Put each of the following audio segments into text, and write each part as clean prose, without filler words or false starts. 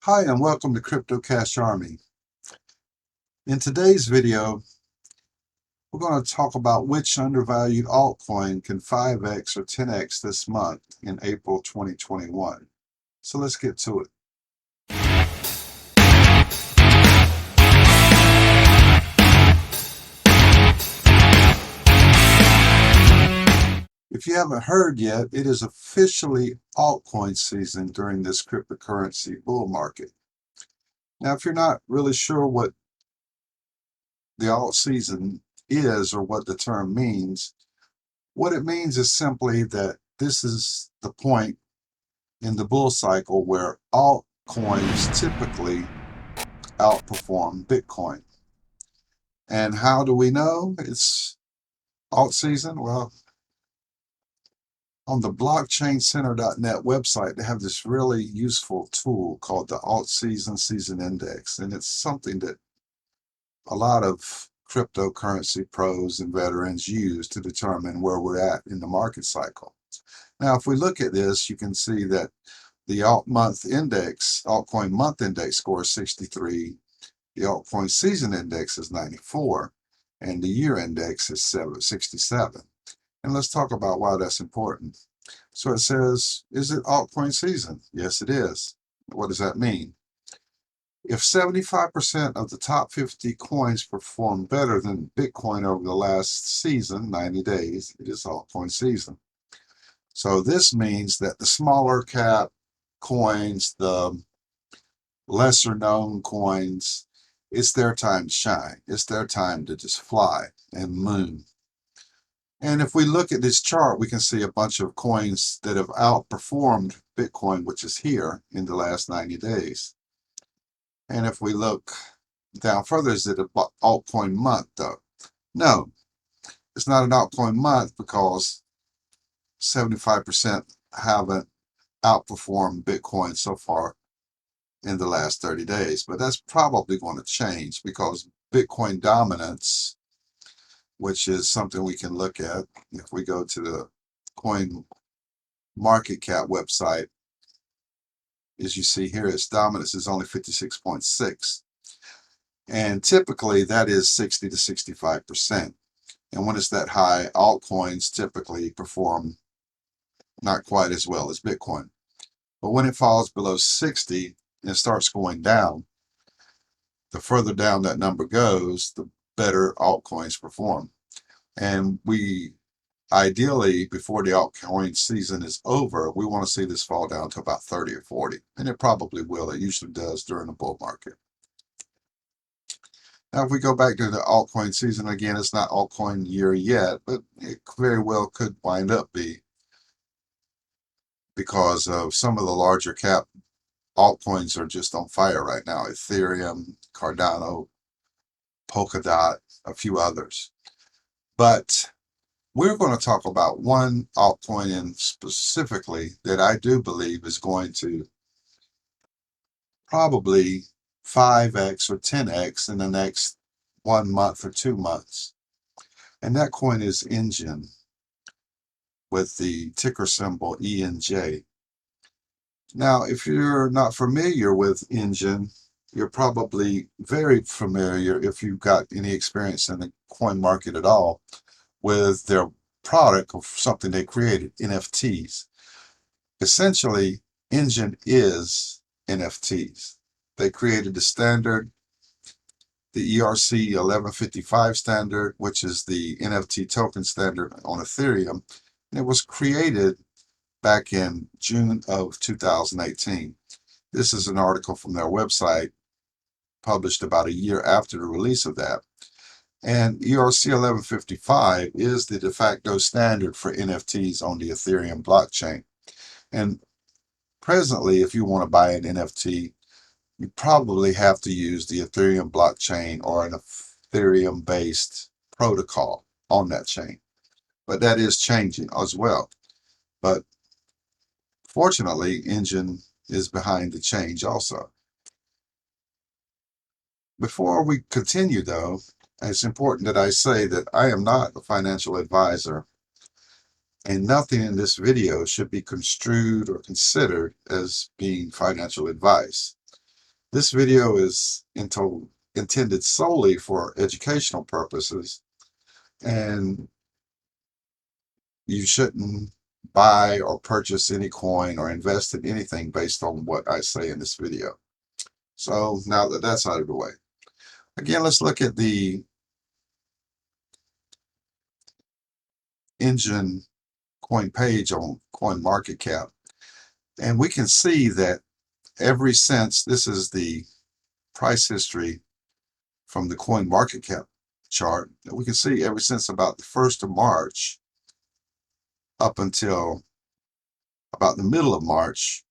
Hi and welcome to Crypto Cash Army. In today's video, we're going to talk about which undervalued altcoin can 5x or 10x this month in April 2021. So let's get to it. If you haven't heard yet, it is officially altcoin season during this cryptocurrency bull market. Now, if you're not really sure what the alt season is or what the term means, what it means is simply that this is the point in the bull cycle where altcoins typically outperform Bitcoin. And how do we know it's alt season? Well, on the blockchaincenter.net website, they have this really useful tool called the Alt Season Index. And it's something that a lot of cryptocurrency pros and veterans use to determine where we're at in the market cycle. Now, if we look at this, you can see that the altcoin month index score is 63, the altcoin season index is 94, and the year index is 67. And let's talk about why that's important. So it says, is it altcoin season? Yes, it is. What does that mean? If 75% of the top 50 coins perform better than Bitcoin over the last season, 90 days, it is altcoin season. So this means that the smaller cap coins, the lesser known coins, it's their time to shine. It's their time to just fly and moon. And if we look at this chart, we can see a bunch of coins that have outperformed Bitcoin, which is here in the last 90 days. And if we look down further, is it an altcoin month though? No, it's not an altcoin month because 75% haven't outperformed Bitcoin so far in the last 30 days. But that's probably going to change because Bitcoin dominance, which is something we can look at if we go to the coin market cap website. As you see here, its dominance is only 56.6. And typically that is 60 to 65%. And when it's that high, altcoins typically perform not quite as well as Bitcoin. But when it falls below 60 and starts going down, the further down that number goes, the better altcoins perform. And we ideally, before the altcoin season is over, we want to see this fall down to about 30 or 40. And it probably will. It usually does during the bull market. Now, if we go back to the altcoin season, again, it's not altcoin year yet, but it very well could wind up be because of some of the larger cap altcoins are just on fire right now. Ethereum, Cardano, Polkadot, a few others. But we're going to talk about one altcoin in specifically that I do believe is going to probably 5x or 10x in the next 1 month or 2 months. And that coin is Enjin with the ticker symbol ENJ. Now, if you're not familiar with Enjin, you're probably very familiar, if you've got any experience in the coin market at all, with their product of something they created, NFTs. Essentially, Enjin is NFTs. They created the standard, the ERC 1155 standard, which is the NFT token standard on Ethereum. And it was created back in June of 2018. This is an article from their website published about a year after the release of that. And ERC 1155 is the de facto standard for NFTs on the Ethereum blockchain. And presently, if you want to buy an NFT, you probably have to use the Ethereum blockchain or an Ethereum-based protocol on that chain. But that is changing as well. But fortunately, Enjin is behind the change also. Before we continue, though, it's important that I say that I am not a financial advisor, and nothing in this video should be construed or considered as being financial advice. This video is intended solely for educational purposes, and you shouldn't buy or purchase any coin or invest in anything based on what I say in this video. So now that that's out of the way, again, let's look at the Engine coin page on CoinMarketCap. And we can see that ever since, this is the price history from the CoinMarketCap chart, we can see ever since about the 1st of March up until about the middle of March,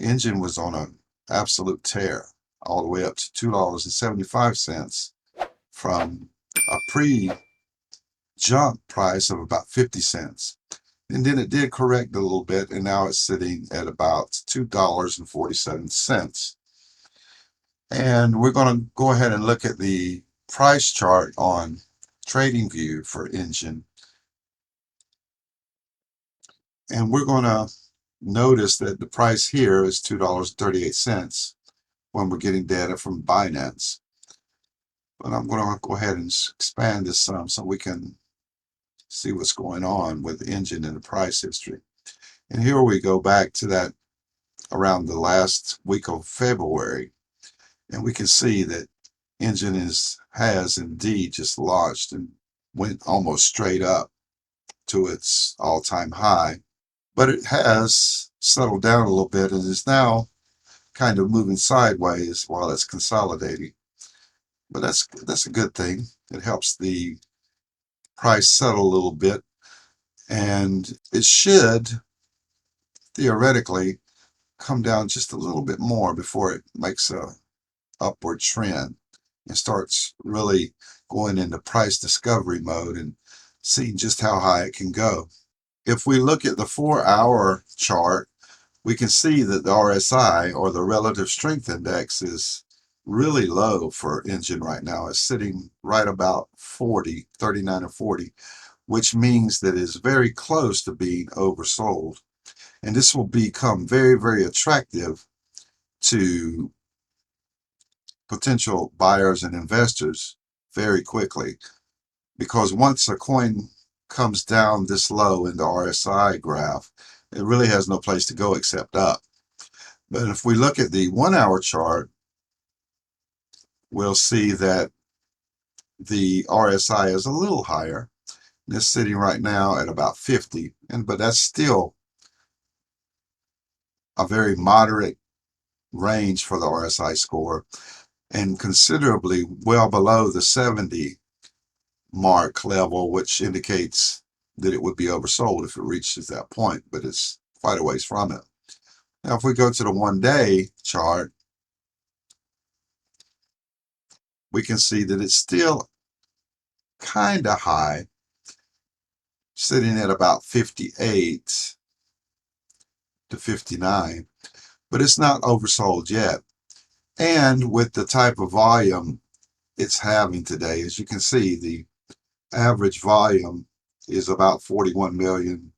Engine was on an absolute tear all the way up to $2.75 from a pre-jump price of about 50 cents. And then it did correct a little bit, and now it's sitting at about $2.47. And we're going to go ahead and look at the price chart on TradingView for Engine. And we're going to notice that the price here is $2.38 when we're getting data from Binance. But I'm going to go ahead and expand this some so we can see what's going on with the Engine in the price history. And here we go back to that around the last week of February, and we can see that Engine has indeed just launched and went almost straight up to its all-time high, but it has settled down a little bit and is now kind of moving sideways while it's consolidating. But that's a good thing. It helps the price settle a little bit, and it should theoretically come down just a little bit more before it makes a upward trend and starts really going into price discovery mode and seeing just how high it can go. If we look at the 4-hour chart, we can see that the RSI, or the Relative Strength Index, is really low for Engine right now. It's sitting right about 40, 39 or 40, which means that it's very close to being oversold. And this will become very, very attractive to potential buyers and investors very quickly, because once a coin comes down this low in the RSI graph, it really has no place to go except up. But if we look at the 1-hour chart, we'll see that the RSI is a little higher. It's sitting right now at about 50, but that's still a very moderate range for the RSI score, and considerably well below the 70 mark level, which indicates that it would be oversold if it reaches that point, but it's quite a ways from it. Now, if we go to the 1-day chart, we can see that it's still kind of high, sitting at about 58 to 59, but it's not oversold yet. And with the type of volume it's having today, as you can see, the average volume is about 41 million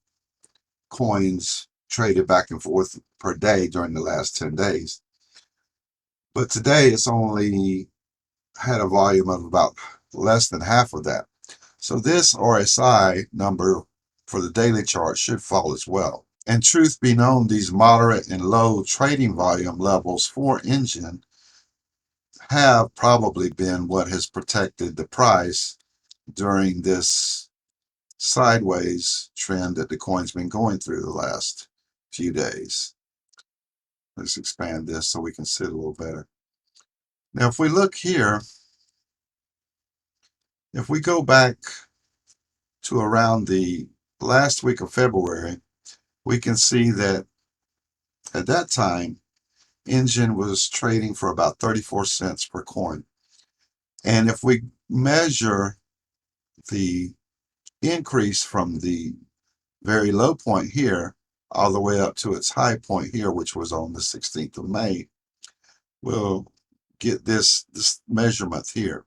coins traded back and forth per day during the last 10 days. But today it's only had a volume of about less than half of that. So this RSI number for the daily chart should fall as well. And truth be known, these moderate and low trading volume levels for Engine have probably been what has protected the price during this sideways trend that the coin's been going through the last few days. Let's expand this so we can see it a little better. Now, if we look here, if we go back to around the last week of February, we can see that at that time, Engine was trading for about 34 cents per coin. And if we measure the increase from the very low point here all the way up to its high point here, which was on the 16th of May, we'll get this measurement here.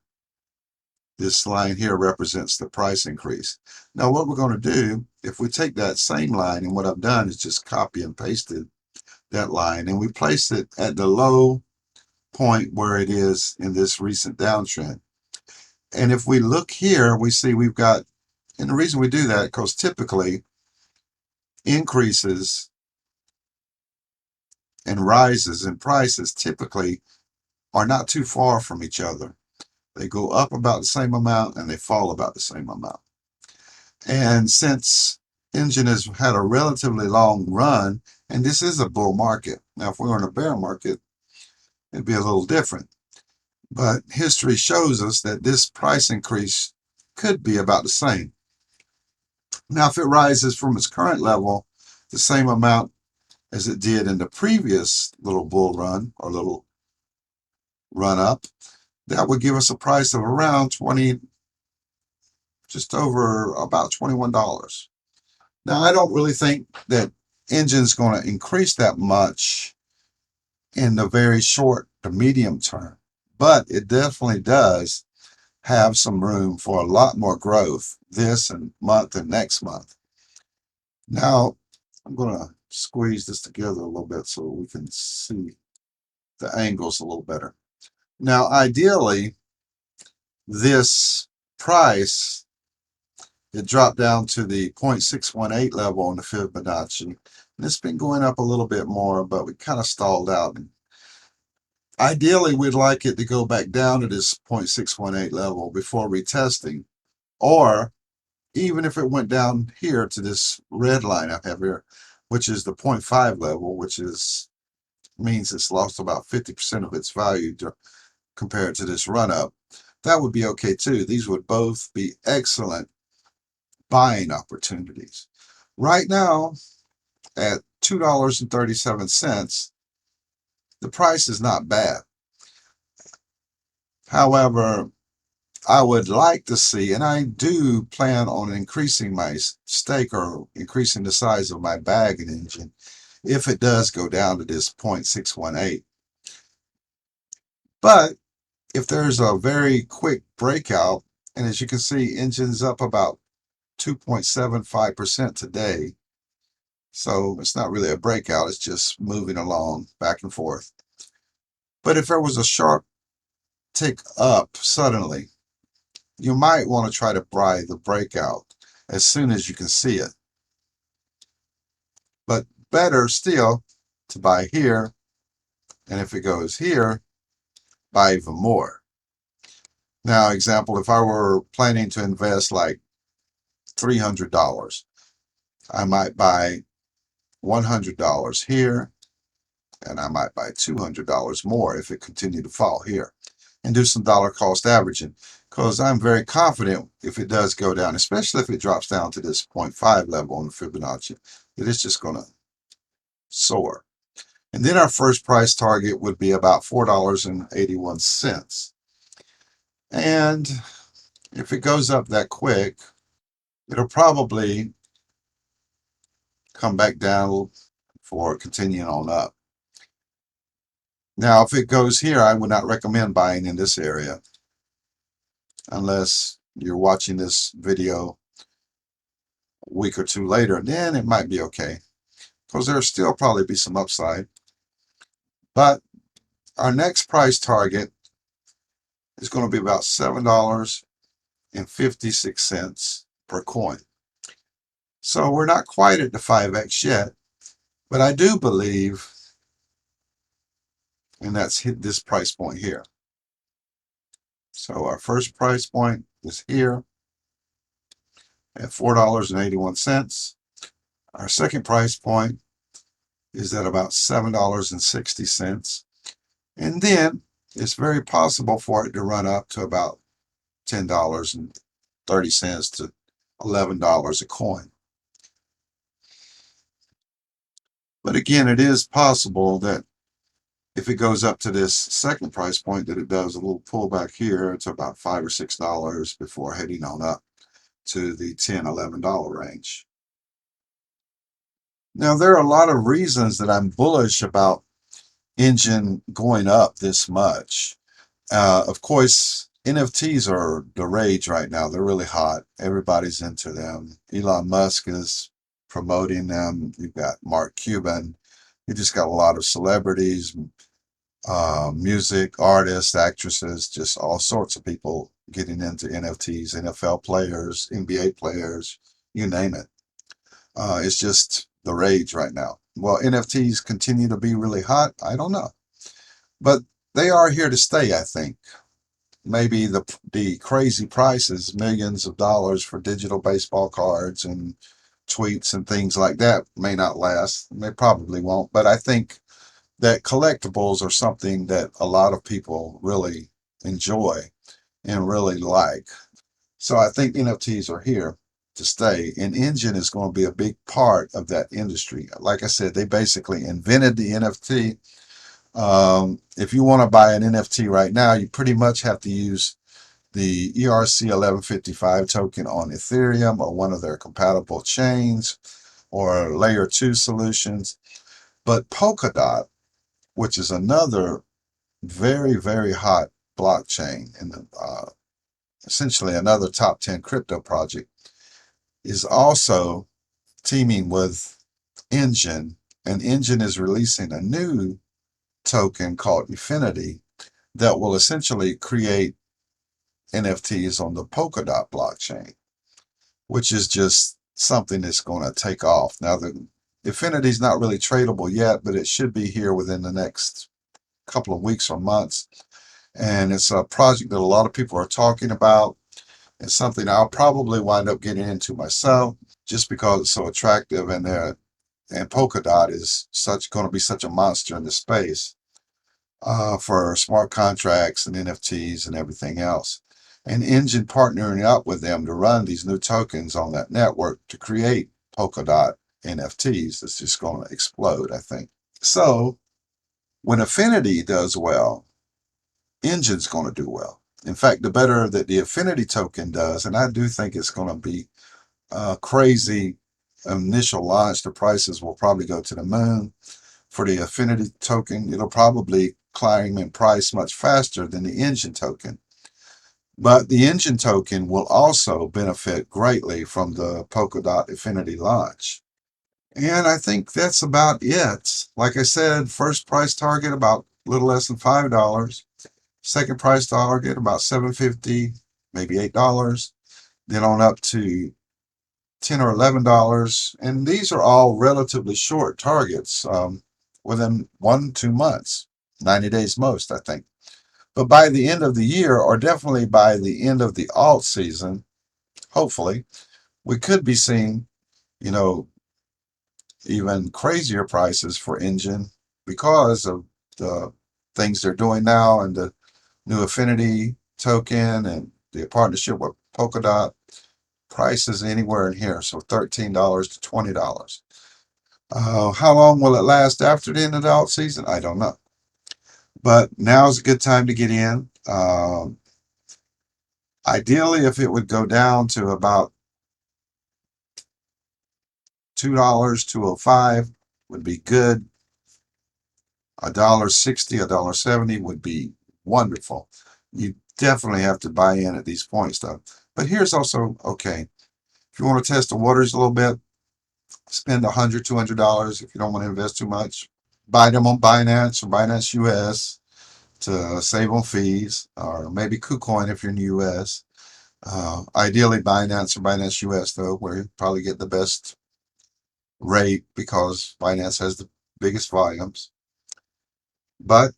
This line here represents the price increase. Now, what we're going to do, if we take that same line, and what I've done is just copy and pasted that line, and we placed it at the low point where it is in this recent downtrend. And if we look here, we see we've got, and the reason we do that, because typically increases and rises in prices typically are not too far from each other. They go up about the same amount and they fall about the same amount. And since Engine has had a relatively long run, and this is a bull market. Now, if we were in a bear market, it'd be a little different. But history shows us that this price increase could be about the same. Now, if it rises from its current level the same amount as it did in the previous little bull run or little run up, that would give us a price of around just over about $21. Now, I don't really think that Engine's going to increase that much in the very short to medium term, but it definitely does have some room for a lot more growth this month and next month. Now, I'm going to squeeze this together a little bit so we can see the angles a little better. Now, ideally, this price, it dropped down to the 0.618 level on the Fibonacci. And it's been going up a little bit more, but we kind of stalled out. And ideally, we'd like it to go back down to this 0.618 level before retesting. Or even if it went down here to this red line I have here, which is the 0.5 level, which means it's lost about 50% of its value compared to this run up, that would be okay too. These would both be excellent buying opportunities. Right now, at $2.37, the price is not bad. However, I would like to see, and I do plan on increasing my stake or increasing the size of my bag in Engine if it does go down to this 0.618. But if there's a very quick breakout, and as you can see, Engine's up about 2.75% today. So it's not really a breakout, it's just moving along back and forth. But if there was a sharp tick up suddenly, you might want to try to buy the breakout as soon as you can see it. But better still to buy here, and if it goes here, buy even more. Now, example, if I were planning to invest like $300, I might buy $100 here, and I might buy $200 more if it continued to fall here, and do some dollar cost averaging, because I'm very confident if it does go down, especially if it drops down to this 0.5 level on the Fibonacci, that it's just going to soar. And then our first price target would be about $4.81. And if it goes up that quick, it'll probably come back down for continuing on up. Now, if it goes here, I would not recommend buying in this area unless you're watching this video a week or two later. Then it might be okay, because there'll still probably be some upside. But our next price target is going to be about $7.56 per coin. So we're not quite at the 5x yet, but I do believe, and that's hit this price point here. So our first price point is here at $4.81. Our second price point is at about $7.60. And then it's very possible for it to run up to about $10.30 to $11 a coin. But again, it is possible that if it goes up to this second price point, that it does a little pullback here to about $5 or $6 before heading on up to the $10, $11 range. Now, there are a lot of reasons that I'm bullish about Engine going up this much. Of course, NFTs are the rage right now. They're really hot. Everybody's into them. Elon Musk is promoting them. You've got Mark Cuban. You just got a lot of celebrities, music, artists, actresses, just all sorts of people getting into NFTs, NFL players, NBA players, you name it. It's just the rage right now. Will NFTs continue to be really hot? I don't know. But they are here to stay, I think. Maybe the crazy prices, millions of dollars for digital baseball cards and tweets and things like that may not last. They probably won't. But I think that collectibles are something that a lot of people really enjoy and really like. So I think NFTs are here to stay. And Engine is going to be a big part of that industry. Like I said, they basically invented the NFT. If you want to buy an NFT right now, you pretty much have to use the ERC1155 token on Ethereum or one of their compatible chains or layer 2 solutions. But Polkadot, which is another very, very hot blockchain and essentially another top 10 crypto project, is also teaming with Engine, and Engine is releasing a new token called Infinity that will essentially create NFTs on the Polkadot blockchain, which is just something that's going to take off. Now, the Infinity is not really tradable yet, but it should be here within the next couple of weeks or months. And it's a project that a lot of people are talking about. It's something I'll probably wind up getting into myself just because it's so attractive, and Polkadot is going to be such a monster in the space for smart contracts and NFTs and everything else. And Engine partnering up with them to run these new tokens on that network to create Polkadot NFTs is just going to explode, I think. So when Affinity does well, Engine's going to do well. In fact, the better that the Affinity token does, and I do think it's going to be crazy initial launch, the prices will probably go to the moon. For the Affinity token, it'll probably climb in price much faster than the Engine token. But the Engine token will also benefit greatly from the Polkadot Affinity launch. And I think that's about it. Like I said, first price target about a little less than $5. Second price target about $7.50, maybe $8. Then on up to $10 or $11. And these are all relatively short targets, within 1-2 months, 90 days most, I think. But by the end of the year, or definitely by the end of the alt season, hopefully, we could be seeing, even crazier prices for Engine because of the things they're doing now and the new Affinity token and the partnership with Polkadot. Prices anywhere in here, so $13 to $20. How long will it last after the end of the alt season? I don't know. But now's a good time to get in. Ideally, if it would go down to about $2, $2.05 would be good. $1.60, $1.70 would be wonderful. You definitely have to buy in at these points, though. But here's also okay. If you want to test the waters a little bit, spend $100, $200 if you don't want to invest too much. Buy them on Binance or Binance US to save on fees, or maybe KuCoin if you're in the US. Ideally Binance or Binance US, though, where you probably get the best rate because Binance has the biggest volumes. But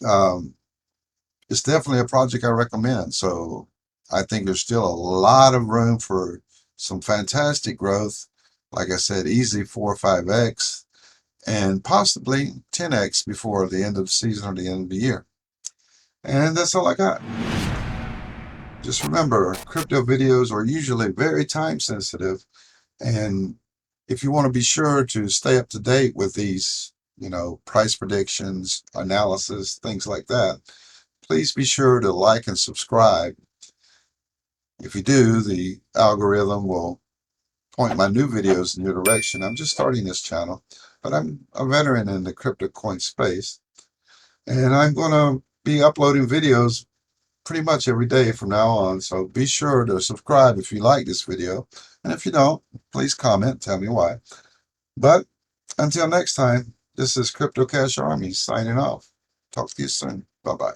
it's definitely a project I recommend. So I think there's still a lot of room for some fantastic growth. Like I said, easy 4 or 5x and possibly 10x before the end of the season or the end of the year. And that's all I got. Just remember, crypto videos are usually very time sensitive. And if you want to be sure to stay up to date with these, price predictions, analysis, things like that, please be sure to like and subscribe. If you do, the algorithm will point my new videos in your direction. I'm just starting this channel, but I'm a veteran in the crypto coin space. And I'm going to be uploading videos pretty much every day from now on. So be sure to subscribe if you like this video. And if you don't, please comment, tell me why. But until next time, This is Crypto Cash Army signing off. Talk to you soon. Bye-bye.